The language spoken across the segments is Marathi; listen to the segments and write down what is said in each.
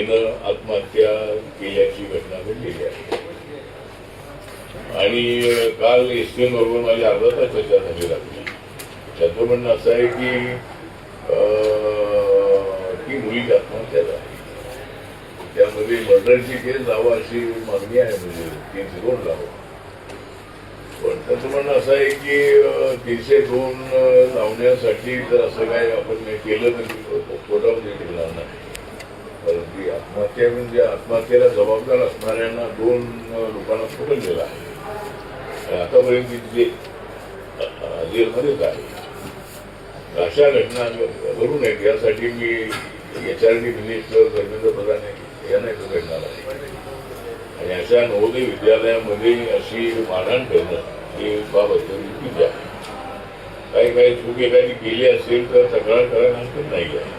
तिनं आत्महत्या केल्याची घटना घडलेली आहे. आणि काल एसटीएन बरोबर माझी अर्धा तास चर्चा झाली लागली. त्याचं म्हणणं असं आहे की ती मुलीची आत्महत्या झाली, त्यामध्ये मर्डरची केस लावा अशी मागणी आहे, म्हणजे 302 लावा. पण त्याचं म्हणणं असं आहे की 302 लावण्यासाठी जर असं काय आपण केलं तर कोर्टामध्ये टिकणार नाही. परंतु आत्महत्या म्हणजे आत्महत्येला जबाबदार असणाऱ्यांना 2 लोकांना पकडलेला आहे. आतापर्यंत जे जेलमध्येच आहे. अशा घटना घडू नयेत यासाठी मी HRD मिनिस्टर धर्मेंद्र प्रधान यांना भेटणार आहे. आणि अशा नवोदय विद्यालयामध्ये अशी मारहाण करणं ही बाब चुकीची आहे. काही चूक एखादी केली असेल तर तक्रार करायला हरकत नाही आहे,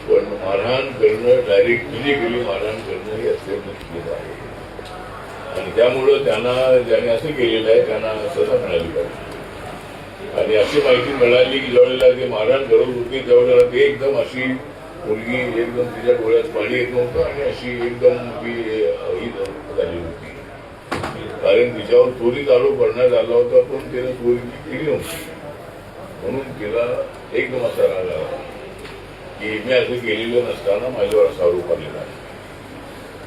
पण मारहाण करणं, डायरेक्ट फिजिकली मारहाण करणं हे अत्यंत चुकीचं आहे. आणि त्यामुळं त्यांना ज्याने असं केलेलं आहे त्यांना सजा मिळाली पाहिजे. आणि अशी माहिती मिळाली की ज्यावेळेला ते मारहाण करत होते त्यावेळेला ते एकदम अशी मुलगी एकदम तिच्या डोळ्यात पाणी येत नव्हतं आणि अशी एकदम ती झाली होती, कारण तिच्यावर चोरीच आरोप करण्यात आला होता, पण तिने चोरी केली नव्हती. म्हणून तिला एकदम असा राग आला की मी असं केलेलं नसताना माझ्यावर असा आरोप आलेला आहे.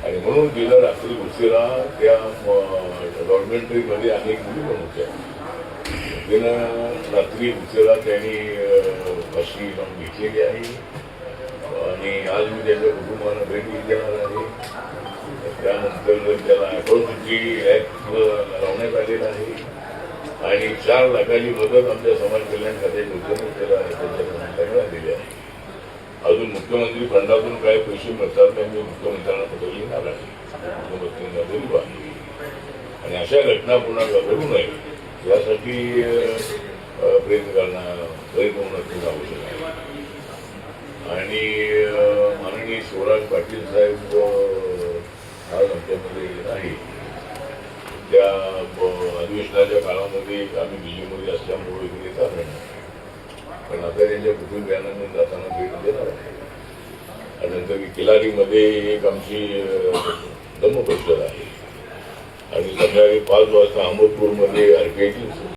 आणि म्हणून तिला रात्री उशिरा त्या डॉक्युमेंटरीमध्ये अनेक मुली पण होत्या. तिनं रात्री उशिरा त्यांनी फाशी लावून घेतलेली आहे. आणि आज मी त्याच्या कुटुंबाला भेट देणार आहे. त्यानंतर त्याला अॅट्रॉसिटी ऍक्ट लावण्यात आलेला आहे. आणि 4 लाखाची मदत आमच्या समाज कल्याण खात्याच्या वतीने त्याला त्याच्या दिली आहे. अजून मुख्यमंत्री फंडातून काय पैसे मिळतात नाही, मी मुख्यमंत्र्यांना पत्र लिहिणार आहे. मुख्यमंत्र्यांना बोलू आहे. आणि अशा घटना पुन्हा घडू नये यासाठी प्रयत्न होणं आवश्यक आहे. आणि माननीय शिवराज पाटील साहेब आज आमच्यामध्ये नाही. त्या अधिवेशनाच्या काळामध्ये आम्ही दिल्लीमध्ये असल्यामुळे इकडे येतात नाही, पण आता त्यांच्या कुटुंबियांना मी जाताना भेट देणार आहे. आणि नंतर किलारीमध्ये एक आमची धम्म परिषद आहे. आणि संध्याकाळी 5 वाजता अहमदपूरमध्ये RPIची